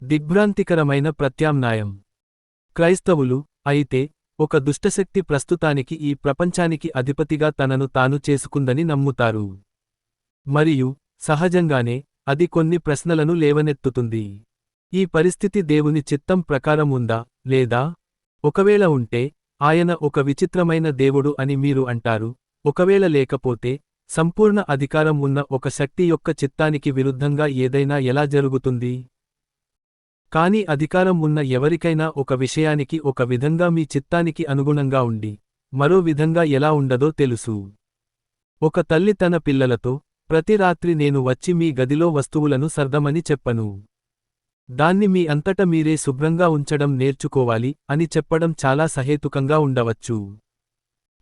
దిగ్భ్రాంతికరమైన ప్రత్యామ్నాయం. క్రైస్తవులు, అయితే, ఒక దుష్టశక్తి ప్రస్తుతానికి ఈ ప్రపంచానికి అధిపతిగా తనను తాను చేసుకుందని నమ్ముతారు. మరియు, సహజంగానే, అది కొన్ని ప్రశ్నలను లేవనెత్తుతుంది. ఈ పరిస్థితి దేవుని చిత్తం ప్రకారం ఉందా, లేదా? ఒకవేళ ఉంటే, ఆయన ఒక విచిత్రమైన దేవుడు అని మీరు అంటారు. ఒకవేళ లేకపోతే, సంపూర్ణ అధికారం ఉన్న ఒక శక్తి యొక్క చిత్తానికి విరుద్ధంగా ఏదైనా ఎలా జరుగుతుంది? కానీ అధికారం ఉన్న ఎవరికైనా ఒక విషయానికి ఒక విధంగా మీ చిత్తానికి అనుగుణంగా ఉండి, మరో విధంగా ఎలా ఉండదో తెలుసు. ఒక తల్లి తన పిల్లలతో, ప్రతి రాత్రి నేను వచ్చి మీ గదిలో వస్తువులను సర్దమని చెప్పను. దాన్ని మీ అంతట మీరే శుభ్రంగా ఉంచడం నేర్చుకోవాలి అని చెప్పడం చాలా సహేతుకంగా ఉండవచ్చు.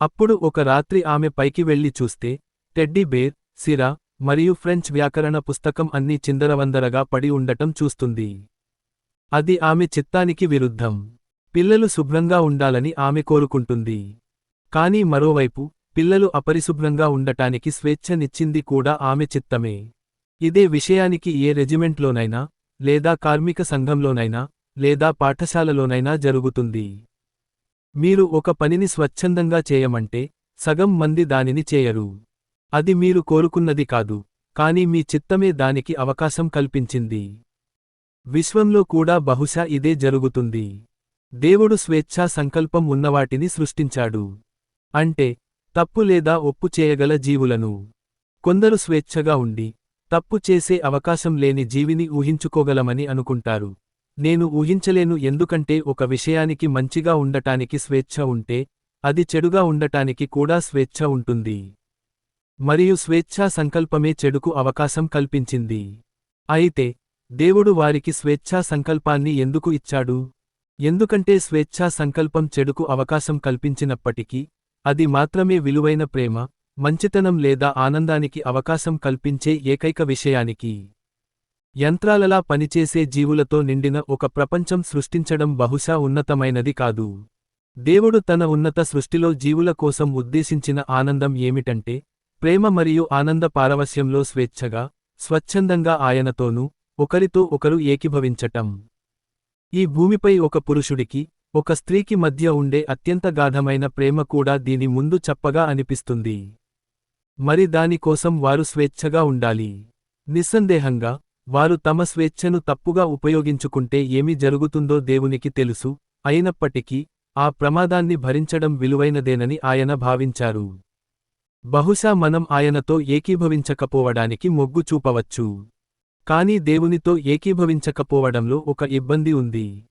అప్పుడు ఒక రాత్రి ఆమె పైకి వెళ్లి చూస్తే, టెడ్డీ బేర్, సిర, మరియు ఫ్రెంచ్ వ్యాకరణ పుస్తకం అన్నీ చిందరవందరగా పడి ఉండటం చూస్తుంది. అది ఆమె చిత్తానికి విరుద్ధం. పిల్లలు శుభ్రంగా ఉండాలని ఆమె కోరుకుంటుంది. కానీ మరోవైపు, పిల్లలు అపరిశుభ్రంగా ఉండటానికి స్వేచ్ఛనిచ్చింది కూడా ఆమె చిత్తమే. ఇదే విషయానికి ఏ రెజిమెంట్లోనైనా, లేదా కార్మిక సంఘంలోనైనా, లేదా పాఠశాలలోనైనా జరుగుతుంది. మీరు ఒక పనిని స్వచ్ఛందంగా చేయమంటే, సగం మంది దానిని చేయరు. అది మీరు కోరుకున్నది కాదు, కానీ మీ చిత్తమే దానికి అవకాశం కల్పించింది. విశ్వంలో కూడా బహుశా ఇదే జరుగుతుంది. దేవుడు స్వేచ్ఛా సంకల్పం ఉన్నవాటిని సృష్టించాడు. అంటే, తప్పు లేదా ఒప్పు చేయగల జీవులను. కొందరు స్వేచ్ఛగా ఉండి, తప్పు చేసే అవకాశం లేని జీవిని ఊహించుకోగలమని అనుకుంటారు. నేను ఊహించలేను, ఎందుకంటే ఒక విషయానికి మంచిగా ఉండటానికి స్వేచ్ఛ ఉంటే, అది చెడుగా ఉండటానికి కూడా స్వేచ్ఛ ఉంటుంది. మరియు స్వేచ్ఛా సంకల్పమే చెడుకు అవకాశం కల్పించింది. అయితే, దేవుడు వారికి స్వేచ్ఛా సంకల్పాన్ని ఎందుకు ఇచ్చాడు? ఎందుకంటే స్వేచ్ఛా సంకల్పం చెడుకు అవకాశం కల్పించినప్పటికీ, అది మాత్రమే విలువైన ప్రేమ, మంచితనం లేదా ఆనందానికి అవకాశం కల్పించే ఏకైక విషయానికి. యంత్రాలలా పనిచేసే జీవులతో నిండిన ఒక ప్రపంచం సృష్టించడం బహుశా ఉన్నతమైనది కాదు. దేవుడు తన ఉన్నత సృష్టిలో జీవుల కోసం ఉద్దేశించిన ఆనందం ఏమిటంటే, ప్రేమ మరియు ఆనంద పారవస్యంలో స్వేచ్ఛగా, స్వచ్ఛందంగా ఆయనతోనూ, ఒకరితో ఒకరు ఏకీభవించటం. ఈ భూమిపై ఒక పురుషుడికి, ఒక స్త్రీకి మధ్య ఉండే అత్యంత గాఢమైన ప్రేమ కూడా దీని ముందు చప్పగా అనిపిస్తుంది. మరి దాని కోసం వారు స్వేచ్ఛగా ఉండాలి. నిస్సందేహంగా, వారు తమ స్వేచ్ఛను తప్పుగా ఉపయోగించుకుంటే ఏమి జరుగుతుందో దేవునికి తెలుసు, అయినప్పటికీ, ఆ ప్రమాదాన్ని భరించడం విలువైనదేనని ఆయన భావించారు. బహుశా మనం ఆయనతో ఏకీభవించకపోవడానికి మొగ్గు చూపవచ్చు. కానీ దేవునితో ఏకీభవించకపోవడంలో ఒక ఇబ్బంది ఉంది.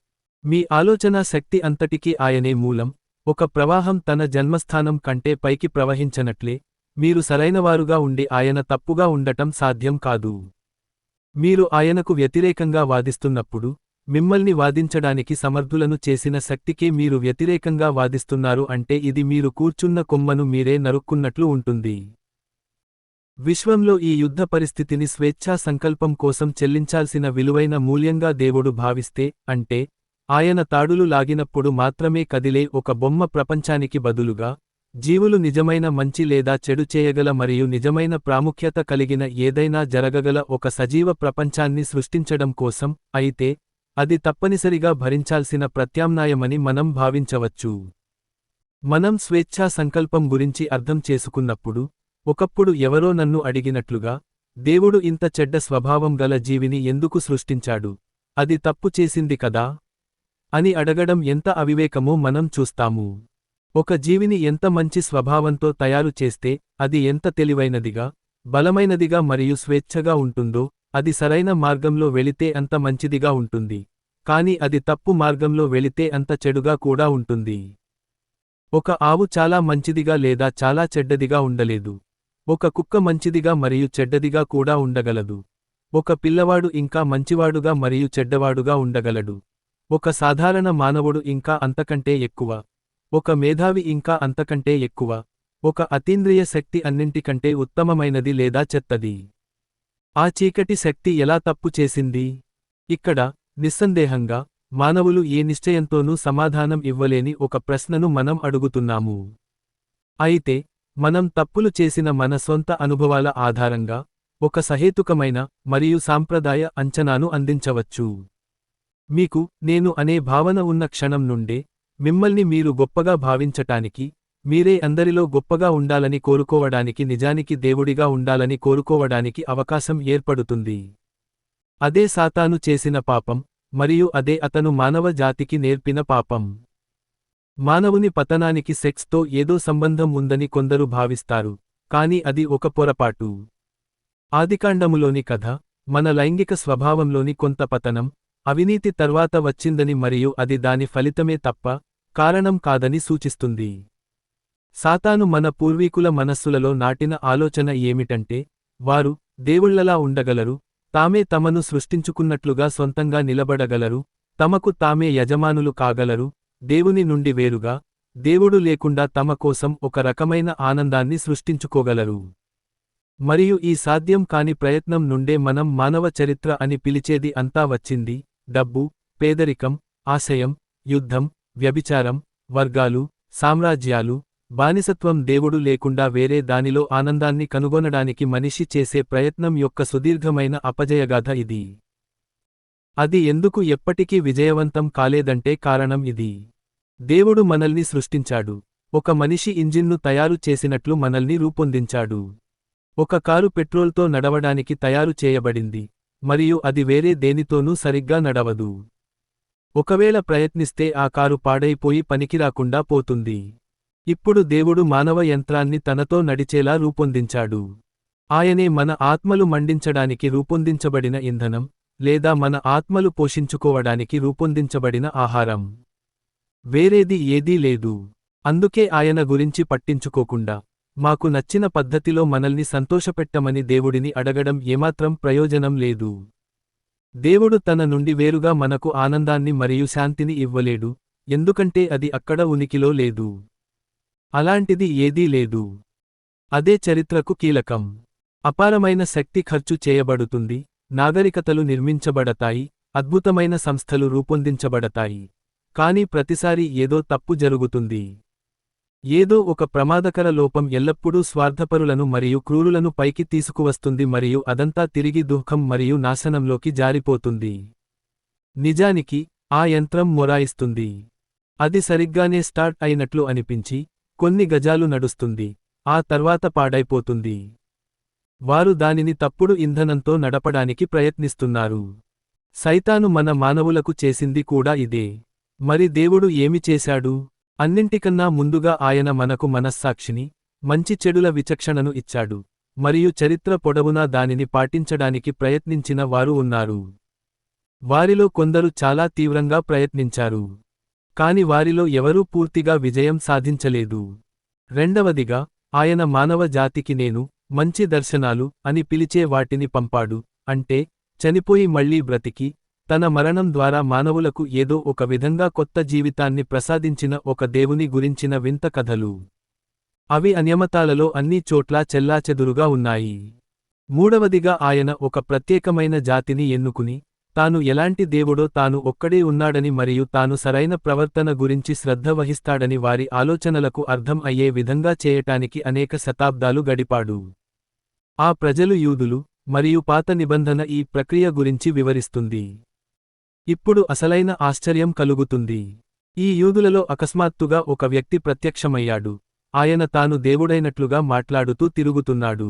మీ ఆలోచనా శక్తి అంతటికీ ఆయనే మూలం. ఒక ప్రవాహం తన జన్మస్థానం కంటే పైకి ప్రవహించనట్లే, మీరు సరైనవారుగా ఉండి ఆయన తప్పుగా ఉండటం సాధ్యం కాదు. మీరు ఆయనకు వ్యతిరేకంగా వాదిస్తున్నప్పుడు, మిమ్మల్ని వాదించడానికి సమర్థులను చేసిన శక్తికే మీరు వ్యతిరేకంగా వాదిస్తున్నారు అంటే ఇది మీరు కూర్చున్న కొమ్మను మీరే నరుక్కున్నట్లు ఉంటుంది. విశ్వంలో ఈ యుద్ధ పరిస్థితిని స్వేచ్ఛా సంకల్పం కోసం చెల్లించాల్సిన విలువైన మూల్యంగా దేవుడు భావిస్తే, అంటే, ఆయన తాడులు లాగినప్పుడు మాత్రమే కదిలే ఒక బొమ్మ ప్రపంచానికి బదులుగా, జీవులు నిజమైన మంచి లేదా చెడు చేయగల మరియు నిజమైన ప్రాముఖ్యత కలిగిన ఏదైనా జరగగల ఒక సజీవ ప్రపంచాన్ని సృష్టించడం కోసం, అయితే, అది తప్పనిసరిగా భరించాల్సిన ప్రత్యామ్నాయమని మనం భావించవచ్చు. మనం స్వేచ్ఛా సంకల్పం గురించి అర్థం చేసుకున్నప్పుడు, ఒకప్పుడు ఎవరో నన్ను అడిగినట్లుగా, దేవుడు ఇంత చెడ్డ స్వభావం గల జీవిని ఎందుకు సృష్టించాడు? అది తప్పు చేసింది కదా? అని అడగడం ఎంత అవివేకమో మనం చూస్తాము. ఒక జీవిని ఎంత మంచి స్వభావంతో తయారు చేస్తే, అది ఎంత తెలివైనదిగా, బలమైనదిగా మరియు స్వేచ్ఛగా ఉంటుందో, అది సరైన మార్గంలో వెళితే అంత మంచిదిగా ఉంటుంది. కాని అది తప్పు మార్గంలో వెళితే అంత చెడుగా కూడా ఉంటుంది. ఒక ఆవు చాలా మంచిదిగా లేదా చాలా చెడ్డదిగా ఉండలేదు. ఒక కుక్క మంచిదిగా మరియు చెడ్డదిగా కూడా ఉండగలదు. ఒక పిల్లవాడు ఇంకా మంచివాడుగా మరియు చెడ్డవాడుగా ఉండగలడు. ఒక సాధారణ మానవుడు ఇంకా అంతకంటే ఎక్కువ. ఒక మేధావి ఇంకా అంతకంటే ఎక్కువ. ఒక అతీంద్రియ శక్తి అన్నింటికంటే ఉత్తమమైనది లేదా చెత్తది. ఆ చీకటి శక్తి ఎలా తప్పు చేసింది? ఇక్కడ, నిస్సందేహంగా, మానవులు ఏ నిశ్చయంతోనూ సమాధానం ఇవ్వలేని ఒక ప్రశ్నను మనం అడుగుతున్నాము. అయితే, మనం తప్పులు చేసిన మన సొంత అనుభవాల ఆధారంగా, ఒక సహేతుకమైన, మరియు సాంప్రదాయ అంచనాను అందించవచ్చు. మీకు నేను అనే భావన ఉన్న క్షణం నుండే మిమ్మల్ని మీరు గొప్పగా భావించటానికి, మీరే అందరిలో గొప్పగా ఉండాలని కోరుకోవడానికి, నిజానికి దేవుడిగా ఉండాలని కోరుకోవడానికి అవకాశం ఏర్పడుతుంది. అదే సాతాను చేసిన పాపం, మరియు అదే అతను మానవ జాతికి నేర్పిన పాపం. మానవుని పతనానికి సెక్స్తో ఏదో సంబంధం ఉందని కొందరు భావిస్తారు, కాని అది ఒక పొరపాటు. ఆదికాండములోని కథ, మన లైంగిక స్వభావంలోని కొంత పతనం, అవినీతి తర్వాత వచ్చిందని మరియు అది దాని ఫలితమే తప్ప, కారణం కాదని సూచిస్తుంది. సాతాను మన పూర్వీకుల మనస్సులలో నాటిన ఆలోచన ఏమిటంటే, వారు దేవుళ్లలా ఉండగలరు, తామే తమను సృష్టించుకున్నట్లుగా సొంతంగా నిలబడగలరు, తమకు తామే యజమానులు కాగలరు, దేవుని నుండి వేరుగా, దేవుడు లేకుండా తమ కోసం ఒక రకమైన ఆనందాన్ని సృష్టించుకోగలరు. మరియు ఈ సాధ్యం కాని ప్రయత్నం నుండే మనం మానవ చరిత్ర అని పిలిచేది అంతా వచ్చింది. డబ్బు, పేదరికం, ఆశయం, యుద్ధం, వ్యభిచారం, వర్గాలు, సామ్రాజ్యాలు, బానిసత్వం, దేవుడు లేకుండా వేరే దానిలో ఆనందాన్ని కనుగొనడానికి మనిషి చేసే ప్రయత్నం యొక్క సుదీర్ఘమైన అపజయగాథ ఇది. అది ఎందుకు ఎప్పటికీ విజయవంతం కాలేదంటే కారణం ఇది. దేవుడు మనల్ని సృష్టించాడు. ఒక మనిషి ఇంజిన్ను తయారు చేసినట్లు మనల్ని రూపొందించాడు. ఒక కారు పెట్రోల్తో నడవడానికి తయారు చేయబడింది, మరియు అది వేరే దేనితోనూ సరిగ్గా నడవదు. ఒకవేళ ప్రయత్నిస్తే ఆ కారు పాడైపోయి పనికిరాకుండా పోతుంది. ఇప్పుడు దేవుడు మానవ యంత్రాన్ని తనతో నడిచేలా రూపొందించాడు. ఆయనే మన ఆత్మలు మండించడానికి రూపొందించబడిన ఇంధనం, లేదా మన ఆత్మలు పోషించుకోవడానికి రూపొందించబడిన ఆహారం. వేరేది ఏదీ లేదు. అందుకే ఆయన గురించి పట్టించుకోకుండా, మాకు నచ్చిన పద్ధతిలో మనల్ని సంతోషపెట్టమని దేవుడిని అడగడం ఏమాత్రం ప్రయోజనం లేదు. దేవుడు తన నుండి వేరుగా మనకు ఆనందాన్ని మరియు శాంతిని ఇవ్వలేడు, ఎందుకంటే అది అక్కడ ఉనికిలో లేదు. అలాంటిది ఏదీ లేదు. అదే చరిత్రకు కీలకం. అపారమైన శక్తి ఖర్చు చేయబడుతుంది, నాగరికతలు నిర్మించబడతాయి, అద్భుతమైన సంస్థలు రూపొందించబడతాయి. కాని ప్రతిసారీ ఏదో తప్పు జరుగుతుంది. ఏదో ఒక ప్రమాదకర లోపం ఎల్లప్పుడూ స్వార్థపరులను మరియు క్రూరులను పైకి తీసుకువస్తుంది మరియు అదంతా తిరిగి దుఃఖం మరియు నాశనంలోకి జారిపోతుంది. నిజానికి, ఆ యంత్రం మొరాయిస్తుంది. అది సరిగ్గానే స్టార్ట్ అయినట్లు అనిపించి, కొన్ని గజాలు నడుస్తుంది, ఆ తర్వాత పాడైపోతుంది. వారు దానిని తప్పుడు ఇంధనంతో నడపడానికి ప్రయత్నిస్తున్నారు. సైతాను మన మానవులకు చేసింది కూడా ఇదే. మరి దేవుడు ఏమి చేశాడు? అన్నింటికన్నా ముందుగా ఆయన మనకు మనస్సాక్షిని, మంచి చెడుల విచక్షణను ఇచ్చాడు, మరియు చరిత్ర పొడవునా దానిని పాటించడానికి ప్రయత్నించిన వారు ఉన్నారు. వారిలో కొందరు చాలా తీవ్రంగా ప్రయత్నించారు, కాని వారిలో ఎవరూ పూర్తిగా విజయం సాధించలేదు. రెండవదిగా, ఆయన మానవ జాతికి నేను మంచి దర్శనాలు అని పిలిచే వాటిని పంపాడు, అంటే చనిపోయి మళ్లీ బ్రతికి, తన మరణం ద్వారా మానవులకు ఏదో ఒక విధంగా కొత్త జీవితాన్ని ప్రసాదించిన ఒక దేవుని గురించిన వింత కథలు. అవి అన్యమతాలలో అన్ని చోట్లా చెల్లాచెదురుగా ఉన్నాయి. మూడవదిగా, ఆయన ఒక ప్రత్యేకమైన జాతిని ఎన్నుకుని, తాను ఎలాంటి దేవుడో తాను ఒక్కడే ఉన్నాడని మరియు తాను సరైన ప్రవర్తన గురించి శ్రద్ధ వహిస్తాడని వారి ఆలోచనలకు అర్థం అయ్యే విధంగా చేయటానికి అనేక శతాబ్దాలు గడిపాడు. ఆ ప్రజలు యూదులు, మరియు పాత నిబంధన ఈ ప్రక్రియ గురించి వివరిస్తుంది. ఇప్పుడు అసలైన ఆశ్చర్యం కలుగుతుంది. ఈ యూదులలో అకస్మాత్తుగా ఒక వ్యక్తి ప్రత్యక్షమయ్యాడు. ఆయన తాను దేవుడైనట్లుగా మాట్లాడుతూ తిరుగుతున్నాడు.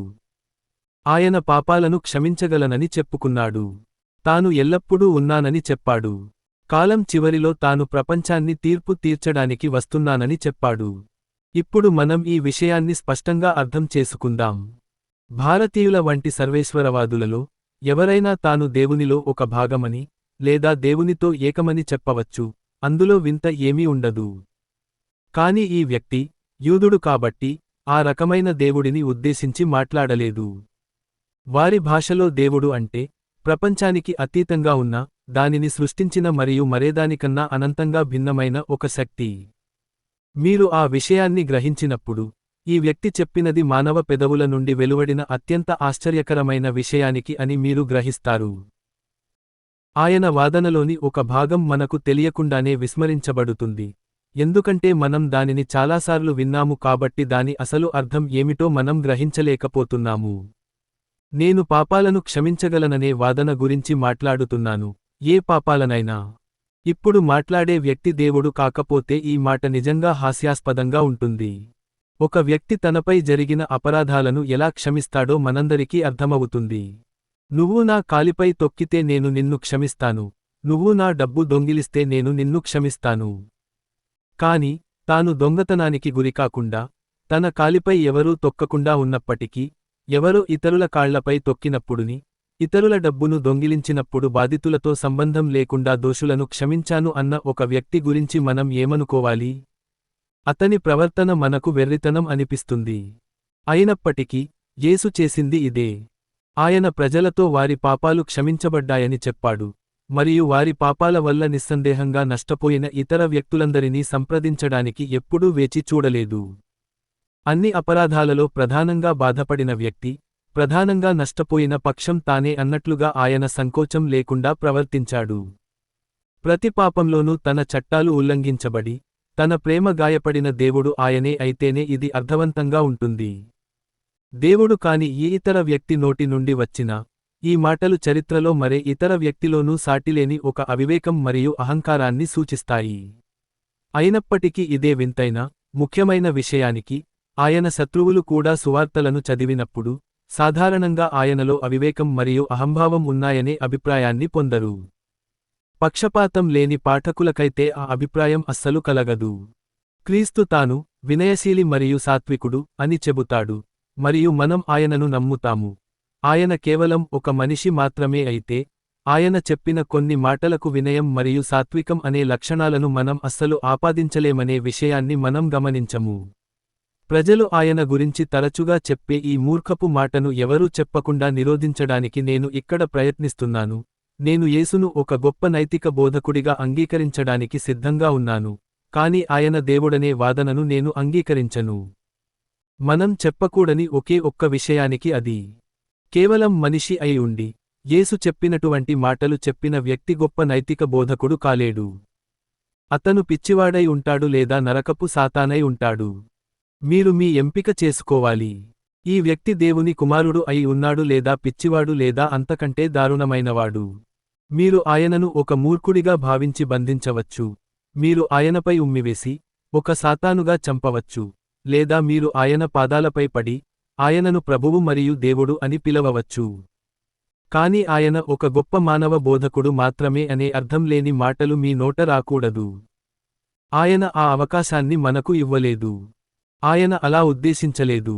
ఆయన పాపాలను క్షమించగలనని చెప్పుకున్నాడు. తాను ఎల్లప్పుడూ ఉన్నానని చెప్పాడు. కాలం చివరిలో తాను ప్రపంచాన్ని తీర్పు తీర్చడానికి వస్తున్నానని చెప్పాడు. ఇప్పుడు మనం ఈ విషయాన్ని స్పష్టంగా అర్థం చేసుకుందాం. భారతీయుల వంటి సర్వేశ్వరవాదులలో ఎవరైనా తాను దేవునిలో ఒక భాగమని, లేదా దేవునితో ఏకమని చెప్పవచ్చు, అందులో వింత ఏమీ ఉండదు. కాని ఈ వ్యక్తి యూదుడు కాబట్టి ఆ రకమైన దేవుడిని ఉద్దేశించి మాట్లాడలేదు. వారి భాషలో దేవుడు అంటే ప్రపంచానికి అతీతంగా ఉన్న, దానిని సృష్టించిన మరియు మరేదానికన్నా అనంతంగా భిన్నమైన ఒక శక్తి. మీరు ఆ విషయాన్ని గ్రహించినప్పుడు, ఈ వ్యక్తి చెప్పినది మానవ పెదవుల నుండి వెలువడిన అత్యంత ఆశ్చర్యకరమైన విషయానికి అని మీరు గ్రహిస్తారు. ఆయన వాదనలోని ఒక భాగం మనకు తెలియకుండానే విస్మరించబడుతుంది, ఎందుకంటే మనం దానిని చాలాసార్లు విన్నాము కాబట్టి దాని అసలు అర్థం ఏమిటో మనం గ్రహించలేకపోతున్నాము. నేను పాపాలను క్షమించగలననే వాదన గురించి మాట్లాడుతున్నాను, ఏ పాపాలనైనా. ఇప్పుడు మాట్లాడే వ్యక్తి దేవుడు కాకపోతే ఈ మాట నిజంగా హాస్యాస్పదంగా ఉంటుంది. ఒక వ్యక్తి తనపై జరిగిన అపరాధాలను ఎలా క్షమిస్తాడో మనందరికీ అర్థమవుతుంది. నువ్వు నా కాలిపై తొక్కితే నేను నిన్ను క్షమిస్తాను, నువ్వు నా డబ్బు దొంగిలిస్తే నేను నిన్ను క్షమిస్తాను. కాని, తాను దొంగతనానికి గురికాకుండా, తన కాలిపై ఎవరూ తొక్కకుండా ఉన్నప్పటికీ, ఎవరో ఇతరుల కాళ్లపై తొక్కినప్పుడుని, ఇతరుల డబ్బును దొంగిలించినప్పుడు బాధితులతో సంబంధం లేకుండా దోషులను క్షమించాను అన్న ఒక వ్యక్తి గురించి మనం ఏమనుకోవాలి? అతని ప్రవర్తన మనకు వెర్రితనం అనిపిస్తుంది. అయినప్పటికీ, యేసు చేసింది ఇదే. ఆయన ప్రజలతో వారి పాపాలు క్షమించబడ్డాయని చెప్పాడు, మరియు వారి పాపాల వల్ల నిస్సందేహంగా నష్టపోయిన ఇతర వ్యక్తులందరినీ సంప్రదించడానికి ఎప్పుడూ వేచి చూడలేదు. అన్ని అపరాధాలలో ప్రధానంగా బాధపడిన వ్యక్తి, ప్రధానంగా నష్టపోయిన పక్షం తానే అన్నట్లుగా ఆయన సంకోచం లేకుండా ప్రవర్తించాడు. ప్రతి పాపంలోనూ తన చట్టాలు ఉల్లంఘించబడి, తన ప్రేమ గాయపడిన దేవుడు ఆయనే అయితేనే ఇది అర్థవంతంగా ఉంటుంది. దేవుడు కాని ఏ ఇతర వ్యక్తి నోటి నుండి వచ్చిన ఈ మాటలు చరిత్రలో మరే ఇతర వ్యక్తిలోనూ సాటిలేని ఒక అవివేకం మరియు అహంకారాన్ని సూచిస్తాయి. అయినప్పటికీ ఇదే వింతైన, ముఖ్యమైన విషయానికి, ఆయన శత్రువులు కూడా సువార్తలను చదివినప్పుడు, సాధారణంగా ఆయనలో అవివేకం మరియు అహంభావం ఉన్నాయనే అభిప్రాయాన్ని పొందరు. పక్షపాతం లేని పాఠకులకైతే ఆ అభిప్రాయం అస్సలు కలగదు. క్రీస్తు తాను వినయశీలి మరియు సాత్వికుడు అని చెబుతాడు, మరియు మనం ఆయనను నమ్ముతాము. ఆయన కేవలం ఒక మనిషి మాత్రమే అయితే, ఆయన చెప్పిన కొన్ని మాటలకు వినయం మరియు సాత్వికం అనే లక్షణాలను మనం అస్సలు ఆపాదించలేమనే విషయాన్ని మనం గమనించము. ప్రజలు ఆయన గురించి తరచుగా చెప్పే ఈ మూర్ఖపు మాటను ఎవరూ చెప్పకుండా నిరోధించడానికి నేను ఇక్కడ ప్రయత్నిస్తున్నాను. నేను యేసును ఒక గొప్ప నైతిక బోధకుడిగా అంగీకరించడానికి సిద్ధంగా ఉన్నాను, కాని ఆయన దేవుడనే వాదనను నేను అంగీకరించను. మనం చెప్పకూడని ఒకే ఒక్క విషయానికి అది. కేవలం మనిషి అయి ఉండి, యేసు చెప్పినటువంటి మాటలు చెప్పిన వ్యక్తి గొప్ప నైతిక బోధకుడు కాలేడు. అతను పిచ్చివాడై ఉంటాడు లేదా నరకపు సాతానై ఉంటాడు. మీరు మీ ఎంపిక చేసుకోవాలి. ఈ వ్యక్తి దేవుని కుమారుడు అయి ఉన్నాడు లేదా పిచ్చివాడు లేదా అంతకంటే దారుణమైనవాడు. మీరు ఆయనను ఒక మూర్ఖుడిగా భావించి బంధించవచ్చు. మీరు ఆయనపై ఉమ్మివేసి, ఒక సాతానుగా చంపవచ్చు. లేదా మీరు ఆయన పాదాలపై పడి, ఆయనను ప్రభువు మరియు దేవుడు అని పిలవవచ్చు. కాని ఆయన ఒక గొప్ప మానవ బోధకుడు మాత్రమే అనే అర్థం లేని మాటలు మీ నోట రాకూడదు. ఆయన ఆ అవకాశాన్ని మనకు ఇవ్వలేదు. ఆయన అలా ఉద్దేశించలేదు.